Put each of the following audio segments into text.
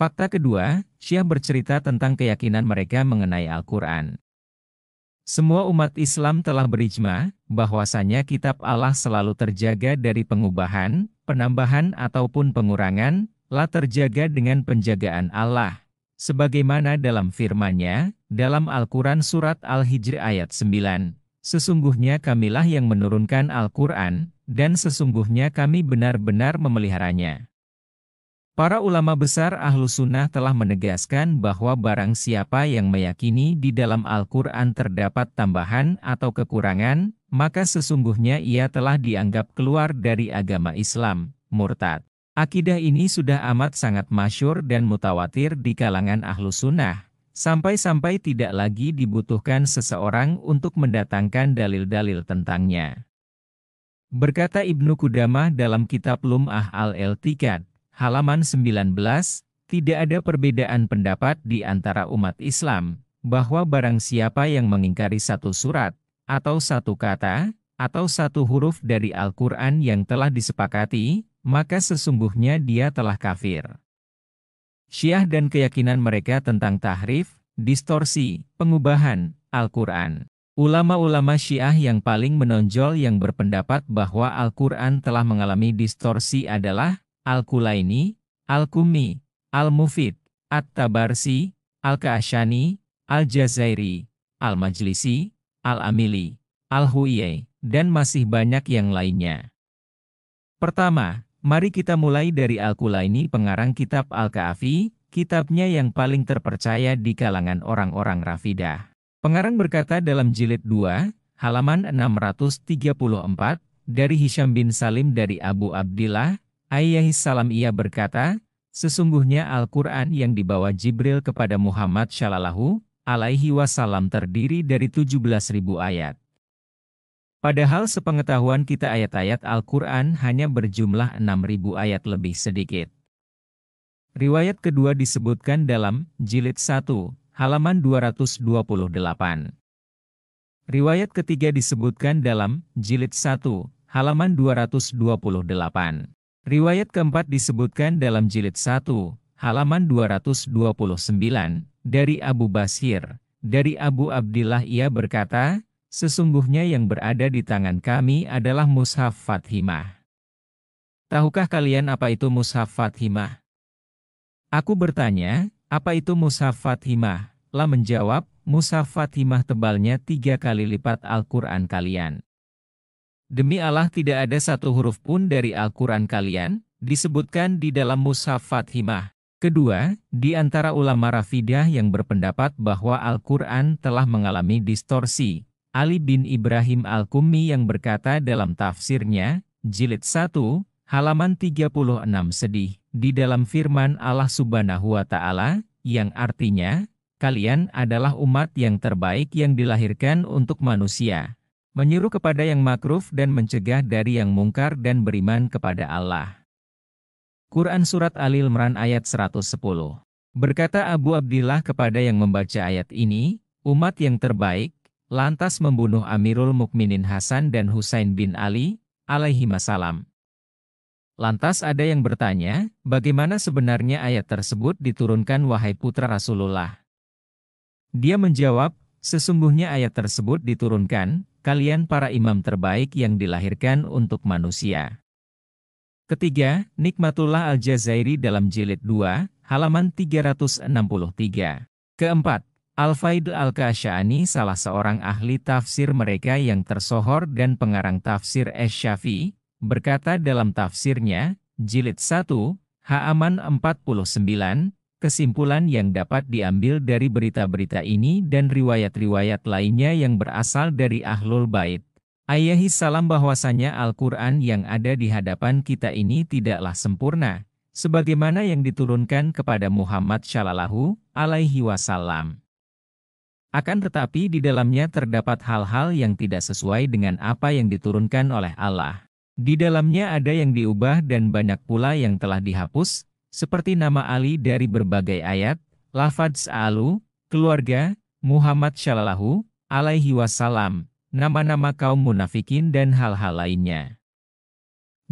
Fakta kedua, Syiah bercerita tentang keyakinan mereka mengenai Al-Quran. Semua umat Islam telah berijma bahwasanya kitab Allah selalu terjaga dari pengubahan, penambahan ataupun pengurangan, terjaga dengan penjagaan Allah. Sebagaimana dalam firman-Nya, dalam Al-Quran Surat Al-Hijr ayat 9, sesungguhnya kamilah yang menurunkan Al-Quran, dan sesungguhnya kami benar-benar memeliharanya. Para ulama besar Ahlus Sunnah telah menegaskan bahwa barang siapa yang meyakini di dalam Al-Quran terdapat tambahan atau kekurangan, maka sesungguhnya ia telah dianggap keluar dari agama Islam, murtad. Akidah ini sudah amat sangat masyhur dan mutawatir di kalangan Ahlus Sunnah, sampai-sampai tidak lagi dibutuhkan seseorang untuk mendatangkan dalil-dalil tentangnya. Berkata Ibnu Qudamah dalam kitab Lum'ah al-I'tiqad, halaman 19, tidak ada perbedaan pendapat di antara umat Islam, bahwa barang siapa yang mengingkari satu surat, atau satu kata, atau satu huruf dari Al-Quran yang telah disepakati, maka sesungguhnya dia telah kafir. Syiah dan keyakinan mereka tentang tahrif, distorsi, pengubahan, Al-Quran. Ulama-ulama Syiah yang paling menonjol yang berpendapat bahwa Al-Quran telah mengalami distorsi adalah Al-Kulaini, Al-Qummi, Al-Mufid, At-Tabarsi, Al-Ka'asyani, Al-Jazairi, Al-Majlisi, Al-Amili, Al-Huiyai, dan masih banyak yang lainnya. Pertama, mari kita mulai dari Al-Kulaini, pengarang kitab Al-Ka'afi, kitabnya yang paling terpercaya di kalangan orang-orang Rafidah. Pengarang berkata dalam jilid 2, halaman 634, dari Hisham bin Salim dari Abu Abdillah, Alaihissalam ia berkata, sesungguhnya Al-Quran yang dibawa Jibril kepada Muhammad Shallallahu Alaihi Wasallam terdiri dari 17.000 ayat. Padahal sepengetahuan kita ayat-ayat Al-Quran hanya berjumlah 6.000 ayat lebih sedikit. Riwayat kedua disebutkan dalam jilid 1, halaman 228. Riwayat ketiga disebutkan dalam jilid 1, halaman 228. Riwayat keempat disebutkan dalam jilid 1, halaman 229, dari Abu Basir, dari Abu Abdillah ia berkata, sesungguhnya yang berada di tangan kami adalah Mushaf Fathimah. Tahukah kalian apa itu Mushaf Fathimah? Aku bertanya, apa itu Mushaf Fathimah? La menjawab, Mushaf Fathimah tebalnya 3 kali lipat Al-Quran kalian. Demi Allah tidak ada satu huruf pun dari Al-Quran kalian, disebutkan di dalam Mushaf Fathimah. Kedua, di antara ulama Rafidah yang berpendapat bahwa Al-Quran telah mengalami distorsi, Ali bin Ibrahim Al-Qummi yang berkata dalam tafsirnya, jilid 1, halaman 36 sedih, di dalam firman Allah Subhanahu wa Ta'ala, yang artinya, kalian adalah umat yang terbaik yang dilahirkan untuk manusia. Menyuruh kepada yang makruf dan mencegah dari yang mungkar dan beriman kepada Allah. Quran Surat Ali Imran ayat 110. Berkata Abu Abdillah kepada yang membaca ayat ini, umat yang terbaik, lantas membunuh Amirul Mukminin Hasan dan Husain bin Ali, alaihimassalam. Lantas ada yang bertanya, bagaimana sebenarnya ayat tersebut diturunkan wahai putra Rasulullah? Dia menjawab, sesungguhnya ayat tersebut diturunkan, kalian para imam terbaik yang dilahirkan untuk manusia. Ketiga, Nikmatullah Al-Jazairi dalam jilid 2, halaman 363. Keempat, Al-Faid Al-Ka'asyani salah seorang ahli tafsir mereka yang tersohor dan pengarang tafsir Asy-Syafi'i, berkata dalam tafsirnya, jilid 1, halaman 49, kesimpulan yang dapat diambil dari berita-berita ini dan riwayat-riwayat lainnya yang berasal dari Ahlul Bait alaihissalam bahwasanya Al-Quran yang ada di hadapan kita ini tidaklah sempurna, sebagaimana yang diturunkan kepada Muhammad Shallallahu Alaihi Wasallam. Akan tetapi di dalamnya terdapat hal-hal yang tidak sesuai dengan apa yang diturunkan oleh Allah. Di dalamnya ada yang diubah dan banyak pula yang telah dihapus, seperti nama Ali dari berbagai ayat, lafadz alu, keluarga, Muhammad Shallallahu Alaihi Wasallam, nama-nama kaum munafikin dan hal-hal lainnya.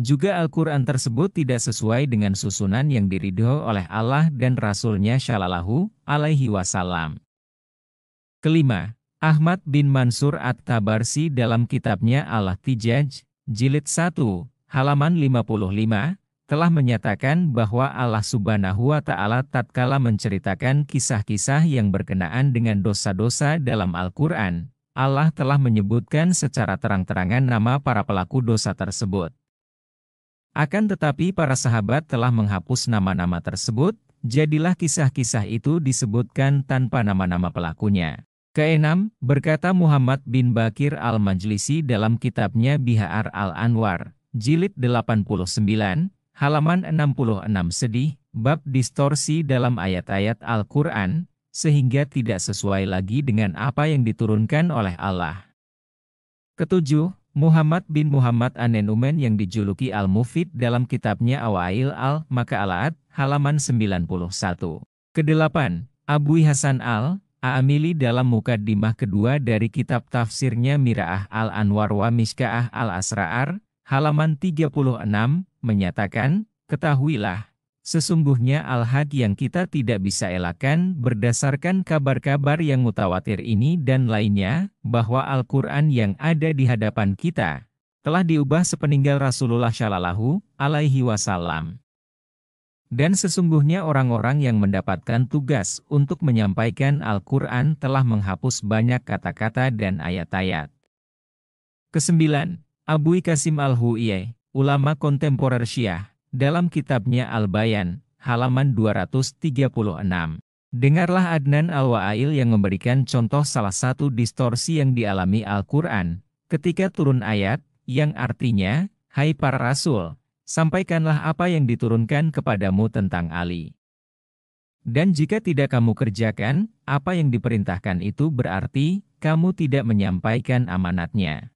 Juga Al-Quran tersebut tidak sesuai dengan susunan yang diridho oleh Allah dan Rasul-Nya Shallallahu alaihi wasallam. Kelima, Ahmad bin Mansur At-Tabarsi dalam kitabnya Al-Ihtijaj, Jilid 1, halaman 55, telah menyatakan bahwa Allah Subhanahu wa Ta'ala tatkala menceritakan kisah-kisah yang berkenaan dengan dosa-dosa dalam Al-Quran, Allah telah menyebutkan secara terang-terangan nama para pelaku dosa tersebut. Akan tetapi para sahabat telah menghapus nama-nama tersebut, jadilah kisah-kisah itu disebutkan tanpa nama-nama pelakunya. Keenam, berkata Muhammad bin Bakir al-Majlisi dalam kitabnya Bihar al-Anwar, Jilid 89, halaman 66 sedih, bab distorsi dalam ayat-ayat Al-Quran, sehingga tidak sesuai lagi dengan apa yang diturunkan oleh Allah. Ketujuh, Muhammad bin Muhammad An-Nu'man yang dijuluki Al-Mufid dalam kitabnya Awail al-Maka'alat, halaman 91. Kedelapan, Abu Hasan al-Amili dalam mukaddimah kedua dari kitab tafsirnya Mira'ah al-Anwar wa Mishka'ah al-Asra'ar, halaman 36, menyatakan, ketahuilah, sesungguhnya al-haq yang kita tidak bisa elakkan berdasarkan kabar-kabar yang mutawatir ini dan lainnya, bahwa Al-Quran yang ada di hadapan kita, telah diubah sepeninggal Rasulullah Shallallahu alaihi wasallam. Dan sesungguhnya orang-orang yang mendapatkan tugas untuk menyampaikan Al-Quran telah menghapus banyak kata-kata dan ayat-ayat. Kesembilan, Abu Qasim al-Hu'iyy, ulama kontemporer Syiah, dalam kitabnya Al-Bayan, halaman 236. Dengarlah Adnan Al-Wa'il yang memberikan contoh salah satu distorsi yang dialami Al-Quran, ketika turun ayat, yang artinya, hai para rasul, sampaikanlah apa yang diturunkan kepadamu tentang Ali. Dan jika tidak kamu kerjakan, apa yang diperintahkan itu berarti, kamu tidak menyampaikan amanatnya.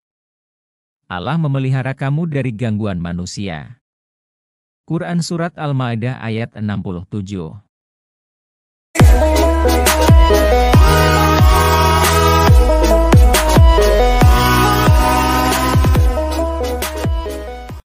Allah memelihara kamu dari gangguan manusia. Quran Surat Al-Ma'idah ayat 67.